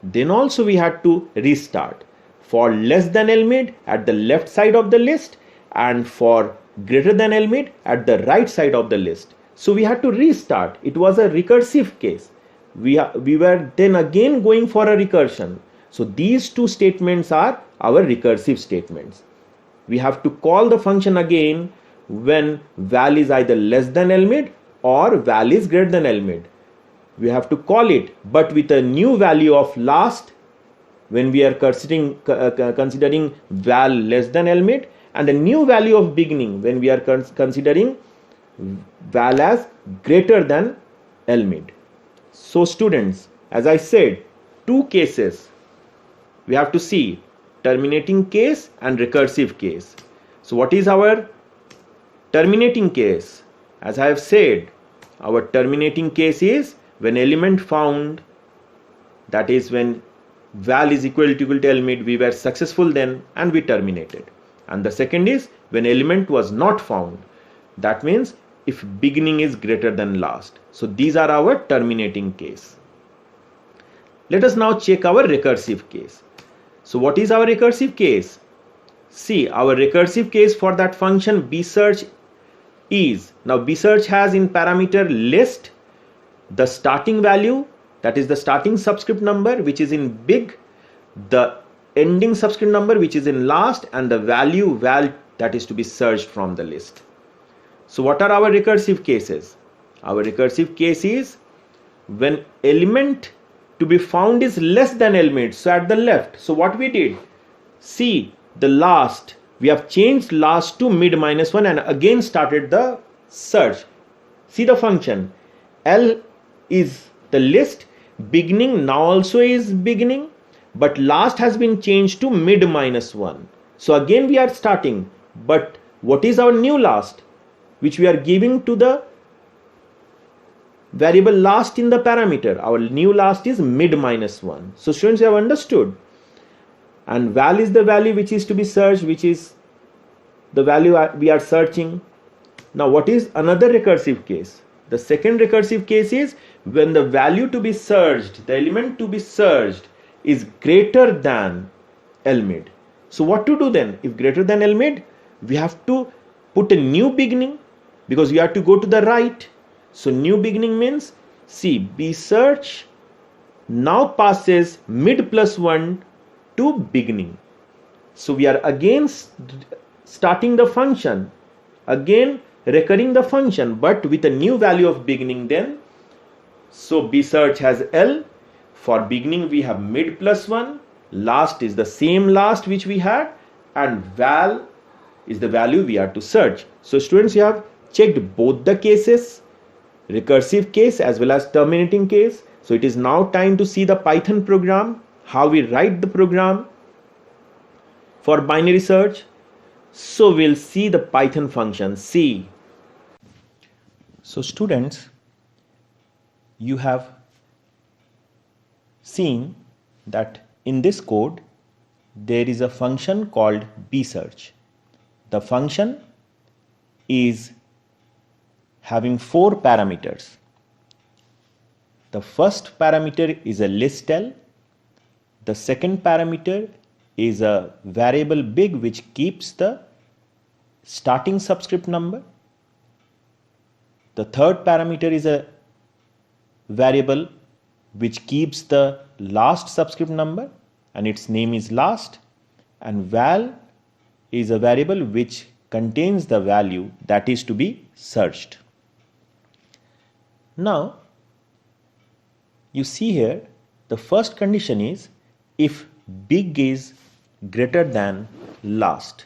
then also we had to restart. For less than lmid at the left side of the list, and for greater than lmid at the right side of the list. So we had to restart. It was a recursive case. We were then again going for a recursion. So these two statements are our recursive statements. We have to call the function again when val is either less than lmid or val is greater than lmid. We have to call it, but with a new value of last when we are considering val less than lmid, and a new value of beginning when we are considering val as greater than lmid. So students, as I said, two cases we have to see: terminating case and recursive case. So what is our terminating case? As I have said, our terminating case is when element found, that is when val is equal to lmid, we were successful then and we terminated. And the second is when element was not found, that means if beginning is greater than last. So these are our terminating case. Let us now check our recursive case. So what is our recursive case? See, our recursive case for that function bsearch is, now bsearch has in parameter list the starting value, that is the starting subscript number which is in big, the ending subscript number which is in last, and the value val that is to be searched from the list. So what are our recursive cases? Our recursive case is when element to be found is less than lmid, so at the left. So what we did, see the last, we have changed last to mid -1 and again started the search. See the function, L is the list, beginning now also is beginning, but last has been changed to mid -1. So again we are starting, but what is our new last which we are giving to the variable last in the parameter? Our new last is mid -1. So students, you have understood. And val is the value which is to be searched, which is the value we are searching. Now what is another recursive case? The second recursive case is when the value to be searched, the element to be searched is greater than lmid. So what to do then? If greater than lmid, we have to put a new beginning because we have to go to the right. So new beginning means, see, bsearch now passes mid +1 to beginning. So we are again starting the function, again recurring the function, but with a new value of beginning then. So bsearch has L, for beginning we have mid +1, last is the same last which we had, and val is the value we are to search. So students, you have checked both the cases, recursive case as well as terminating case. So it is now time to see the Python program, how we write the program for binary search. So we'll see the Python function C. So students, you have seen that in this code there is a function called bsearch. The function is having 4 parameters. The first parameter is a list L. The second parameter is a variable big which keeps the starting subscript number. The third parameter is a variable which keeps the last subscript number. and its name is last, and val is a variable which contains the value that is to be searched. Now you see here the first condition is if big is greater than last.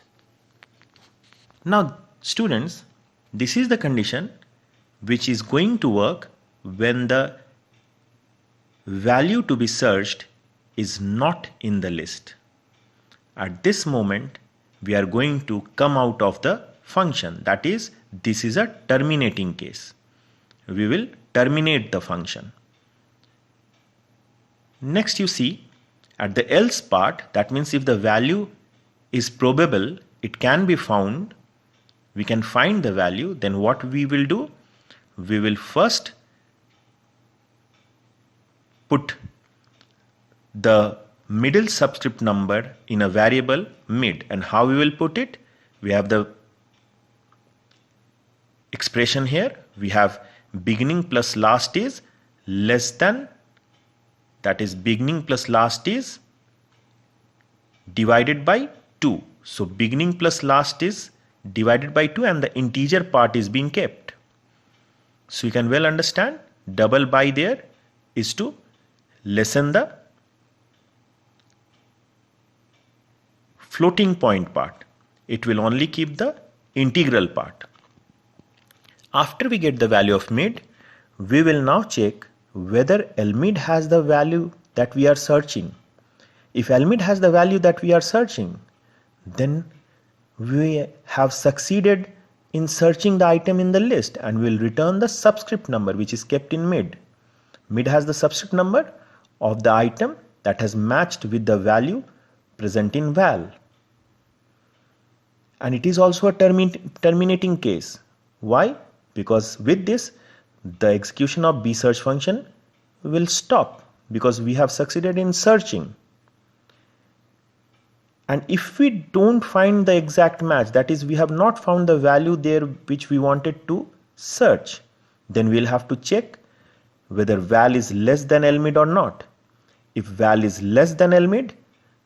Now students, this is the condition which is going to work when the value to be searched is not in the list. At this moment we are going to come out of the function, that is, this is a terminating case. We will terminate the function. Next you see at the else part, that means if the value is probable, it can be found, we can find the value, then what we will do? We will first put the middle subscript number in a variable mid. And how we will put it? We have the expression here. We have beginning plus last is less than, that is beginning plus last is divided by 2. So beginning plus last is divided by 2 and the integer part is being kept. So you can well understand double by there is to lessen the floating point part. It will only keep the integral part. After we get the value of mid, we will now check whether lmid has the value that we are searching. If lmid has the value that we are searching, then we have succeeded in searching the item in the list and will return the subscript number which is kept in mid. Mid has the subscript number of the item that has matched with the value present in val. And it is also a terminating case. Why? Because with this the execution of bsearch function will stop because we have succeeded in searching. And if we don't find the exact match, that is we have not found the value there which we wanted to search, then we'll have to check whether val is less than lmid or not. If val is less than lmid,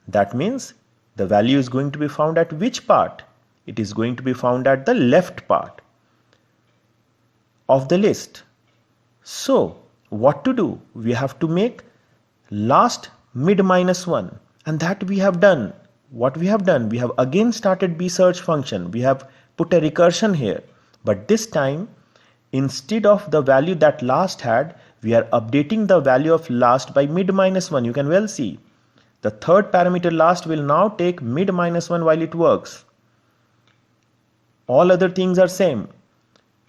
that means the value is going to be found at which part? It is going to be found at the left part of the list. So what to do? We have to make last mid minus 1, and that we have done. What we have done? We have again started bsearch function. We have put a recursion here, but this time instead of the value that last had, we are updating the value of last by mid minus 1. You can well see the third parameter last will now take mid minus 1 while it works. All other things are same.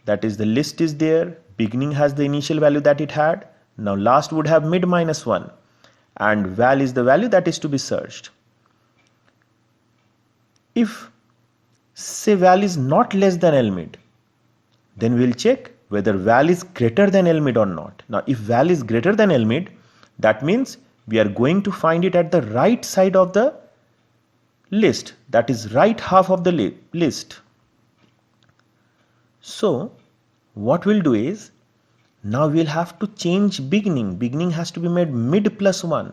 That is, the list is there, beginning has the initial value that it had, now last would have mid minus 1, and val is the value that is to be searched. If say val is not less than lmid, then we'll check whether val is greater than lmid or not. Now if val is greater than lmid, that means we are going to find it at the right side of the list, that is right half of the list. So what we'll do is, now we'll have to change beginning. Beginning has to be made mid plus 1.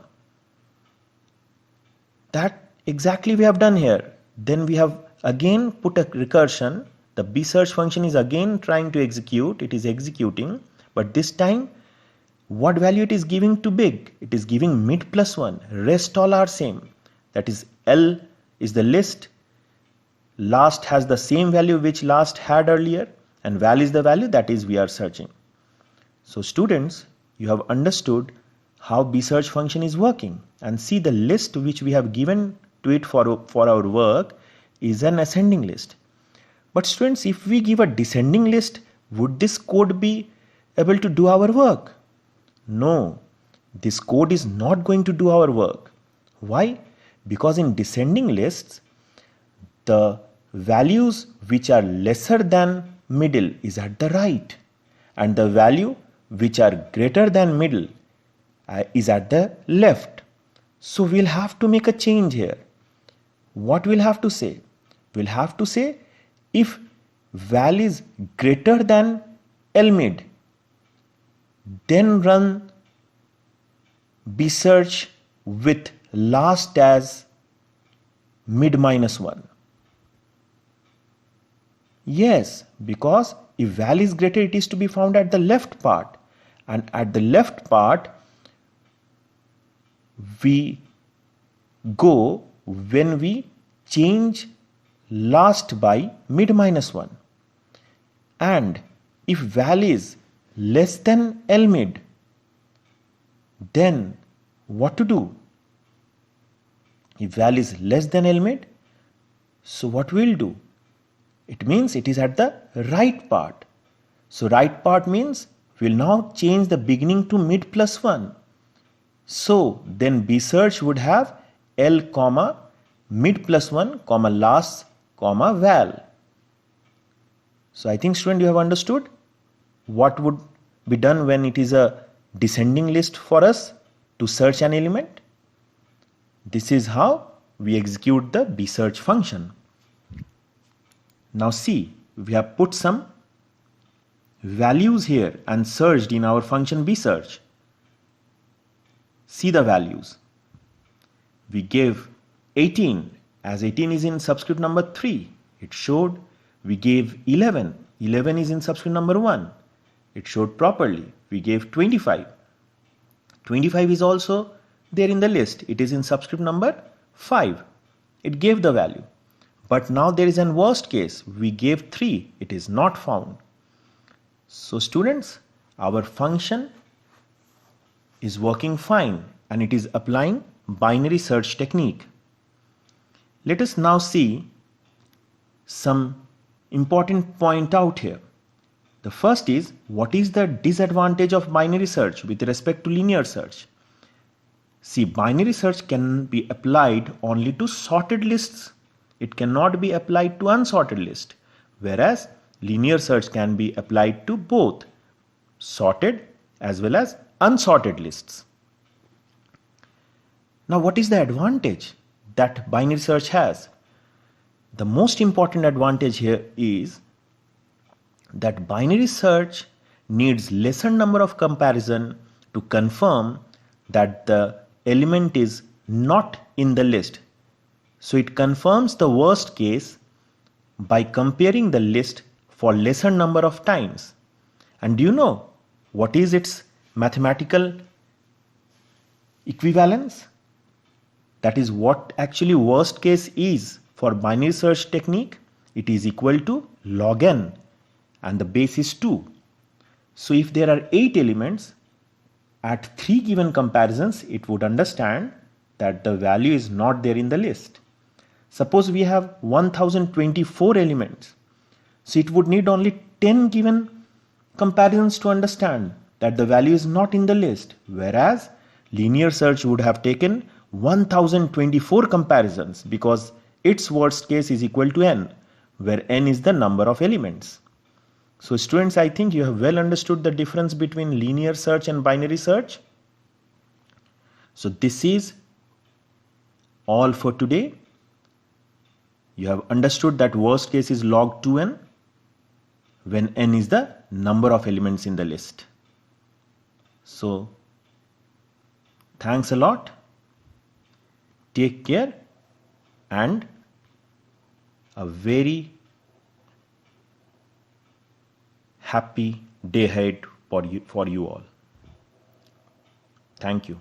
That exactly we have done here. Then we have again put a recursion. The bsearch function is again trying to execute. It is executing, but this time what value it is giving to big? It is giving mid plus 1. Rest all are same. That is, L is the list. Last has the same value which last had earlier, and val is the value that is we are searching. So students, you have understood how bsearch function is working, and see the list which we have given to it for our work is an ascending list. But students, if we give a descending list, would this code be able to do our work? No, this code is not going to do our work. Why? Because in descending lists, the values which are lesser than middle is at the right, and the value which are greater than middle is at the left. So we'll have to make a change here. What we'll have to say? We'll have to say if val is greater than lmid, then run bsearch with last as mid minus 1? Yes, because if val is greater, it is to be found at the left part, and at the left part we go when we change last by mid minus 1. And if val is less than L mid, then what to do? If val is less than L mid, so what we'll do? It means it is at the right part. So right part means we'll now change the beginning to mid plus 1. So then B search would have L comma mid plus 1 comma last comma val. So I think student, you have understood what would be done when it is a descending list for us to search an element. This is how we execute the B search function. Now see, we have put some values here and searched in our function B search. See the values. We gave 18, as 18 is in subscript number 3. It showed. We gave 11. 11 is in subscript number 1. It showed properly. We gave 25. 25 is also there in the list. It is in subscript number 5. It gave the value. But now there is an worst case. We gave 3. It is not found. So students, our function is working fine and it is applying binary search technique. Let us now see some important point out here. The first is, what is the disadvantage of binary search with respect to linear search? See, binary search can be applied only to sorted lists. It cannot be applied to unsorted lists, whereas linear search can be applied to both sorted as well as unsorted lists. Now, what is the advantage that binary search has? The most important advantage here is that binary search needs lesser number of comparison to confirm that the element is not in the list. So it confirms the worst case by comparing the list for lesser number of times. And do you know what is its mathematical equivalence? That is what actually worst case is for binary search technique. It is equal to log n and the base is 2. So if there are 8 elements, at 3 given comparisons, it would understand that the value is not there in the list. Suppose we have 1024 elements. So it would need only 10 given comparisons to understand that the value is not in the list, whereas linear search would have taken 1024 comparisons because its worst case is equal to n, where n is the number of elements. So students, I think you have well understood the difference between linear search and binary search. So this is all for today. You have understood that worst case is log 2n when n is the number of elements in the list. So thanks a lot. Take care and a very happy day ahead for you all. Thank you.